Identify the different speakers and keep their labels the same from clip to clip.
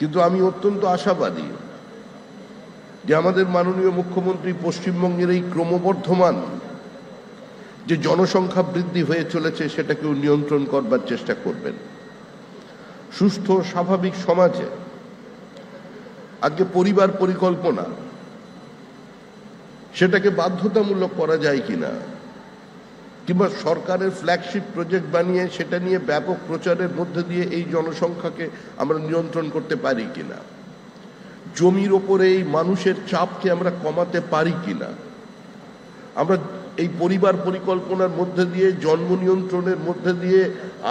Speaker 1: কিন্তু আমি অত্যন্ত আশাবাদী যে আমাদের মাননীয় মুখ্যমন্ত্রী পশ্চিমবঙ্গের এই ক্রমবর্ধমান যে জনসংখ্যা বৃদ্ধি হয়ে চলেছে সেটাকেও নিয়ন্ত্রণ করবার চেষ্টা করবেন। সুস্থ স্বাভাবিক সমাজে আজকে পরিবার পরিকল্পনা সেটাকে বাধ্যতামূলক করা যায় কিনা, কিংবা সরকারের ফ্ল্যাগশিপ প্রজেক্ট বানিয়ে সেটা নিয়ে ব্যাপক প্রচারের মধ্যে দিয়ে এই জনসংখ্যাকে আমরা নিয়ন্ত্রণ করতে পারি কিনা, জমির ওপরে এই মানুষের চাপকে আমরা কমাতে পারি কিনা, আমরা এই পরিবার পরিকল্পনার মধ্যে দিয়ে জন্ম নিয়ন্ত্রণের মধ্যে দিয়ে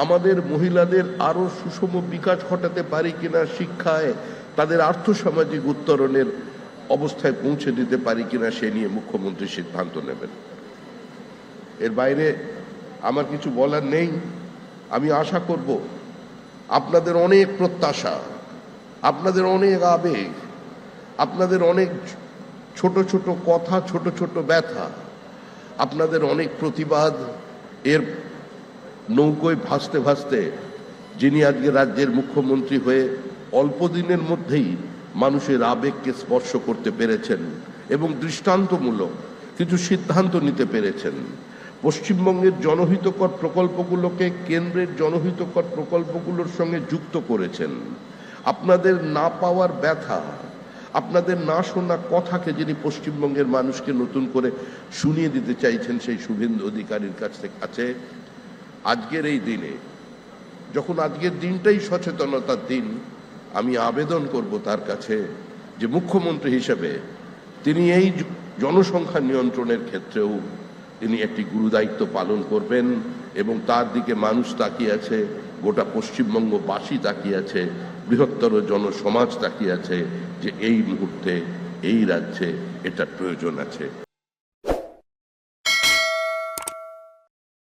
Speaker 1: আমাদের মহিলাদের আরো সুষম বিকাশ ঘটাতে পারি কিনা, শিক্ষায় তাদের আর্থসামাজিক উত্তরণের অবস্থায় পৌঁছে দিতে পারি কিনা সে নিয়ে মুখ্যমন্ত্রী সিদ্ধান্ত নেবেন। এর বাইরে আমার কিছু বলার নেই। আমি আশা করব আপনাদের অনেক প্রত্যাশা, আপনাদের অনেক আবেগ, আপনাদের অনেক ছোট ছোট কথা, ছোট ছোট ব্যথা, আপনাদের অনেক প্রতিবাদ এর নৌকোয় ভাসতে ভাসতে যিনি আজকে রাজ্যের মুখ্যমন্ত্রী হয়ে অল্প দিনের মধ্যেই মানুষের আবেগকে স্পর্শ করতে পেরেছেন এবং দৃষ্টান্তমূলক কিছু সিদ্ধান্ত নিতে পেরেছেন। পশ্চিমবঙ্গের জনহিতকর প্রকল্পগুলোকে কেন্দ্রের জনহিতকর প্রকল্পগুলোর সঙ্গে যুক্ত করেছেন। আপনাদের না পাওয়ার ব্যথা, আপনাদের না শোনা কথাকে যিনি পশ্চিমবঙ্গের মানুষকে নতুন করে শুনিয়ে দিতে চাইছেন সেই শুভেন্দু অধিকারীর কাছে আজকের এই দিনে, যখন আজকের দিনটাই সচেতনতার দিন, আমি আবেদন করব তার কাছে যে মুখ্যমন্ত্রী হিসেবে তিনি এই জনসংখ্যা নিয়ন্ত্রণের ক্ষেত্রেও তিনি একটি গুরুদায়িত্ব পালন করবেন এবং তার দিকে মানুষ তাকিয়ে আছে, গোটা পশ্চিমবঙ্গবাসী তাকিয়ে আছে, বৃহত্তর জনসমাজ তাকিয়ে আছে যে এই মুহূর্তে এই রাজ্যে এটার প্রয়োজন আছে।